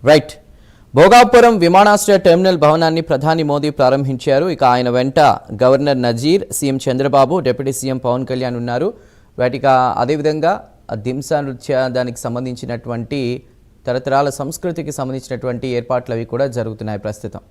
Right. Bhogapuram విమానాశ్రయ terminal భవనాన్ని ప్రధాని మోదీ ప్రారంభించారు. ఇక ఆయన వెంట governor Nazeer, CM Chandrababu, deputy CM Pawan Kalyan ఉన్నారు. వాటిక అదేవిధంగా దింసా నృత్య దానికి సంబంధించినటువంటి తరతరాల సంస్కృతికి సంబంధించినటువంటి ఏర్పాట్లు అవి కూడా జరుగుతున్నాయి ప్రస్తుతం.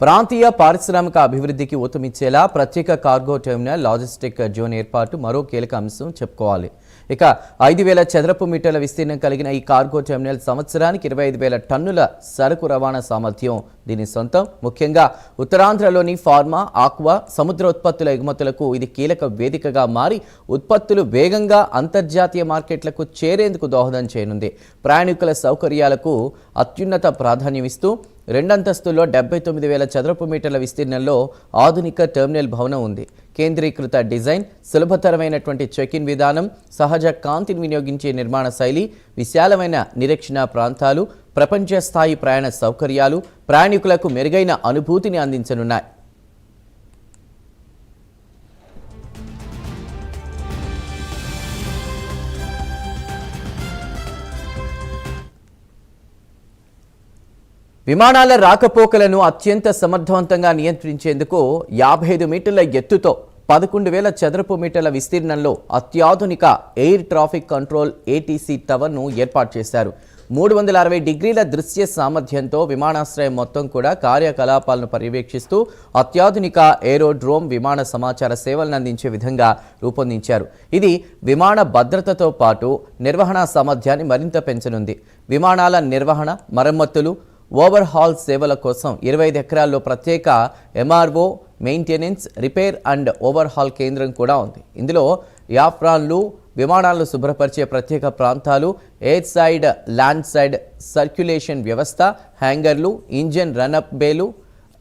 ప్రాంతీయ పారిశ్రామిక అభివృద్ధికి ఊతమిచ్చేలా ప్రత్యేక కార్గో టెర్మినల్, లాజిస్టిక్ జోన్ ఏర్పాటు మరో కీలక అంశం చెప్పుకోవాలి. ఇక 5,000 చదరపు మీటర్ల విస్తీర్ణం కలిగిన ఈ కార్గో టెర్మినల్ సంవత్సరానికి 25,000 టన్నుల సరుకు రవాణా సామర్థ్యం దీని సొంతం. ముఖ్యంగా ఉత్తరాంధ్రలోని ఫార్మా, ఆక్వా, సముద్ర ఉత్పత్తుల ఎగుమతులకు ఇది కీలక వేదికగా మారి ఉత్పత్తులు వేగంగా అంతర్జాతీయ మార్కెట్లకు చేరేందుకు దోహదం చేయనుంది. ప్రయాణికుల సౌకర్యాలకు అత్యున్నత ప్రాధాన్యమిస్తూ 2 అంతస్తుల్లో 79,000 చదరపు మీటర్ల విస్తీర్ణంలో ఆధునిక టెర్మినల్ భవనం ఉంది. కేంద్రీకృత డిజైన్, సులభతరమైనటువంటి చెక్-ఇన్ విధానం, సహజ కాంతిని వినియోగించే నిర్మాణ శైలి, విశాలమైన నిరీక్షణ ప్రాంతాలు, ప్రపంచ స్థాయి ప్రయాణ సౌకర్యాలు ప్రయాణికులకు మెరుగైన అనుభూతిని అందించనున్నాయి. విమానాల రాకపోకలను అత్యంత సమర్థవంతంగా నియంత్రించేందుకు 55 మీటర్ల ఎత్తుతో 11,000 చదరపు మీటర్ల విస్తీర్ణంలో అత్యాధునిక ఎయిర్ ట్రాఫిక్ కంట్రోల్ ఏటీసీ టవర్ను ఏర్పాటు చేశారు. 360 డిగ్రీల దృశ్య సామర్థ్యంతో విమానాశ్రయం మొత్తం కూడా కార్యకలాపాలను పర్యవేక్షిస్తూ అత్యాధునిక ఏరోడ్రోమ్ విమాన సమాచార సేవలను అందించే విధంగా రూపొందించారు. ఇది విమాన భద్రతతో పాటు నిర్వహణ సామర్థ్యాన్ని మరింత పెంచనుంది. విమానాల నిర్వహణ, మరమ్మతులు, ఓవర్హాల్ సేవల కోసం 25 ఎకరాల్లో ప్రత్యేక MRO, maintenance, repair and overhaul కేంద్రం కూడా ఉంది. ఇందులో యాప్రాన్లు, విమానాలను శుభ్రపరిచే ప్రత్యేక ప్రాంతాలు, air side, land side circulation వ్యవస్థ, హ్యాంగర్లు, ఇంజన్ రన్అప్ బేలు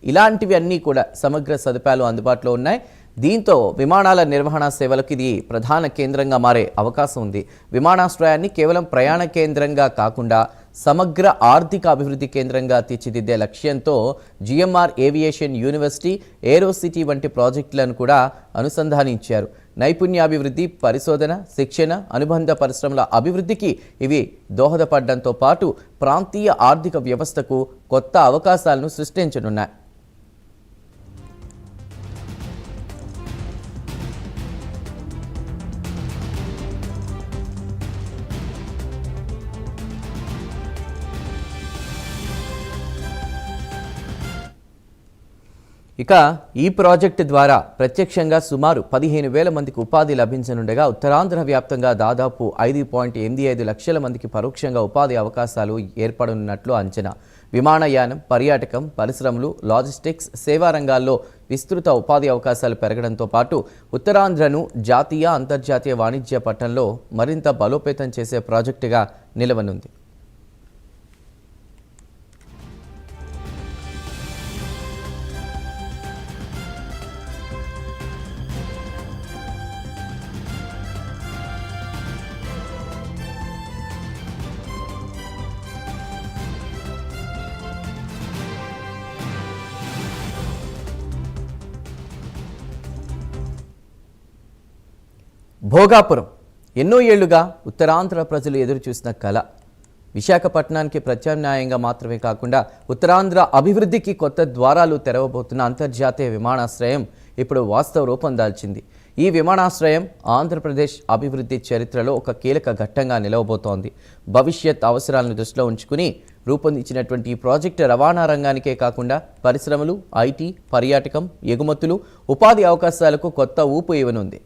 ఇలాంటివి అన్నీ కూడా సమగ్ర సదుపాయాలు అందుబాటులో ఉన్నాయి. దీంతో విమానాల నిర్వహణ సేవలకు ఇది ప్రధాన కేంద్రంగా మారే అవకాశం ఉంది. విమానాశ్రయాన్ని కేవలం ప్రయాణ కేంద్రంగా కాకుండా సమగ్ర ఆర్థిక అభివృద్ధి కేంద్రంగా తీర్చిదిద్దే లక్ష్యంతో జిఎంఆర్ ఏవియేషన్ యూనివర్సిటీ, ఏరోసిటీ వంటి ప్రాజెక్టులను కూడా అనుసంధానించారు. నైపుణ్యాభివృద్ధి, పరిశోధన, శిక్షణ, అనుబంధ పరిశ్రమల అభివృద్ధికి ఇవి దోహదపడడంతో పాటు ప్రాంతీయ ఆర్థిక వ్యవస్థకు కొత్త అవకాశాలను సృష్టించనున్నాయి. ఇక ఈ ప్రాజెక్టు ద్వారా ప్రత్యక్షంగా సుమారు 15,000 మందికి ఉపాధి లభించనుండగా ఉత్తరాంధ్ర వ్యాప్తంగా దాదాపు 5.85 లక్షల మందికి పరోక్షంగా ఉపాధి అవకాశాలు ఏర్పడనున్నట్లు అంచనా. విమానయానం, పర్యాటకం, పరిశ్రమలు, లాజిస్టిక్స్, సేవా రంగాల్లో విస్తృత ఉపాధి అవకాశాలు పెరగడంతో పాటు ఉత్తరాంధ్రను జాతీయ, అంతర్జాతీయ వాణిజ్య పట్టణంలో మరింత బలోపేతం చేసే ప్రాజెక్టుగా నిలవనుంది. భోగాపురం ఎన్నో ఏళ్లుగా ఉత్తరాంధ్ర ప్రజలు ఎదురుచూసిన కళ. విశాఖపట్నానికి ప్రత్యామ్నాయంగా మాత్రమే కాకుండా ఉత్తరాంధ్ర అభివృద్ధికి కొత్త ద్వారాలు తెరవబోతున్న అంతర్జాతీయ విమానాశ్రయం ఇప్పుడు వాస్తవ రూపం దాల్చింది. ఈ విమానాశ్రయం ఆంధ్రప్రదేశ్ అభివృద్ధి చరిత్రలో ఒక కీలక ఘట్టంగా నిలవబోతోంది. భవిష్యత్ అవసరాలను దృష్టిలో ఉంచుకుని రూపొందించినటువంటి ఈ ప్రాజెక్టు రవాణా రంగానికే కాకుండా పరిశ్రమలు, ఐటీ, పర్యాటకం, ఎగుమతులు, ఉపాధి అవకాశాలకు కొత్త ఊపు ఇవ్వనుంది.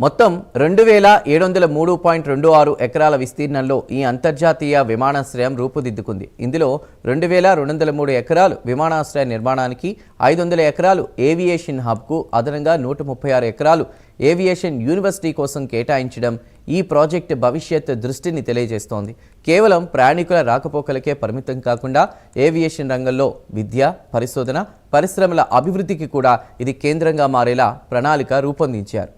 మొత్తం 2703.26 ఎకరాల విస్తీర్ణంలో ఈ అంతర్జాతీయ విమానాశ్రయం రూపుదిద్దుకుంది. ఇందులో 2203 ఎకరాలు విమానాశ్రయ నిర్మాణానికి, 500 ఎకరాలు ఏవియేషన్ హబ్కు, అదనంగా 136 ఎకరాలు ఏవియేషన్ యూనివర్సిటీ కోసం కేటాయించడం ఈ ప్రాజెక్టు భవిష్యత్ దృష్టిని తెలియజేస్తోంది. కేవలం ప్రయాణికుల రాకపోకలకే పరిమితం కాకుండా ఏవియేషన్ రంగంలో విద్య, పరిశోధన, పరిశ్రమల అభివృద్ధికి కూడా ఇది కేంద్రంగా మారేలా ప్రణాళిక రూపొందించారు.